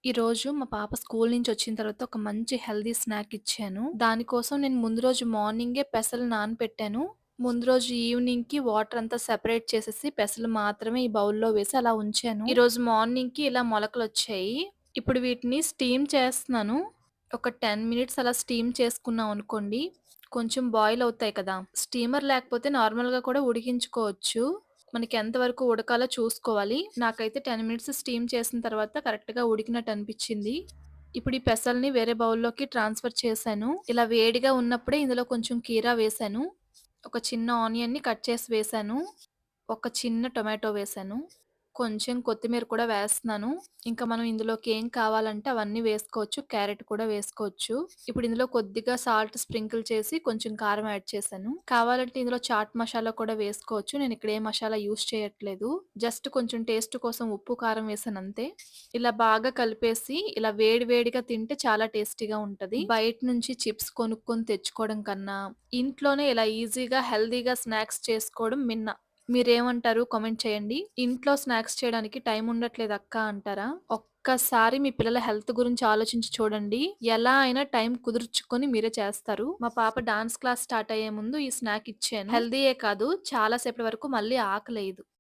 ఈరోజు మా పాప స్కూల్ నుంచి వచ్చిన తర్వాత ఒక మంచి హెల్తీ స్నాక్ ఇచ్చాను. దానికోసం నేను ముందు రోజు మార్నింగే పెసలు నానపెట్టాను. ముందు రోజు ఈవినింగ్‌కి వాటర్ అంతా సెపరేట్ చేసేసి పెసలు మాత్రమే ఈ బౌల్‌లో వేసి అలా ఉంచాను. ఈరోజు మార్నింగ్‌కి ఇలా మొలకలొచ్చాయి. ఇప్పుడు వీటిని స్టీమ్ చేస్తున్నాను. ఒక 10 మినిట్స్ అలా స్టీమ్ చేసుకున్నాం అనుకోండి, కొంచెం బాయిల్ అవుతాయి కదా! స్టీమర్ లేకపోతే నార్మల్‌గా కూడా ఉడికించుకోవచ్చు. మనకి ఎంత వరకు ఉడకాలో చూసుకోవాలి. నాకైతే 10 మినిట్స్ స్టీమ్ చేసిన తర్వాత కరెక్ట్‌గా ఉడికినట్టు అనిపిచ్చింది. ఇప్పుడు ఈ పెసల్ని వేరే బౌల్‌లోకి ట్రాన్స్‌ఫర్ చేశాను. ఇలా వేడిగా ఉన్నప్పుడే ఇందులో కొంచెం కీరా వేశాను. ఒక చిన్న ఆనియన్‌ని కట్ చేసి వేశాను. ఒక చిన్న టొమాటో వేశాను. కొంచెం కొత్తిమీర కూడా వేస్తున్నాను. ఇంకా మనం ఇందులోకి ఏం కావాలంటే అవన్నీ వేసుకోవచ్చు. క్యారెట్ కూడా వేసుకోవచ్చు. ఇప్పుడు ఇందులో కొద్దిగా సాల్ట్ స్ప్రింకిల్ చేసి కొంచెం కారం యాడ్ చేశాను. కావాలంటే ఇందులో చాట్ మసాలా కూడా వేసుకోవచ్చు. నేనిక్కడ ఏ మసాలా యూజ్ చేయట్లేదు. జస్ట్ కొంచెం టేస్ట్ కోసం ఉప్పు, కారం వేశానంతే. ఇలా బాగా కలిపేసి ఇలా వేడి వేడిగా తింటే చాలా టేస్టీగా ఉంటది. బయట నుంచి చిప్స్ కొనుక్కొని తెచ్చుకోవడం కన్నా, ఇంట్లోనే ఇలా ఈజీగా, హెల్తీగా స్నాక్స్ చేసుకోవడం మిన్న. మీరేమంటారు? కామెంట్ చేయండి. ఇంట్లో స్నాక్స్ చేయడానికి టైం ఉండట్లేదక్క అంటారా? ఒక్కసారి మీ పిల్లల హెల్త్ గురించి ఆలోచించి చూడండి. ఎలా అయినా టైం కుదుర్చుకొని మీరే చేస్తారు. మా పాప డాన్స్ క్లాస్ స్టార్ట్ అయ్యే ముందు ఈ స్నాక్ ఇచ్చాను. హెల్తీయే కాదు చాలా సేపటి వరకు మళ్ళీ ఆకలేయదు.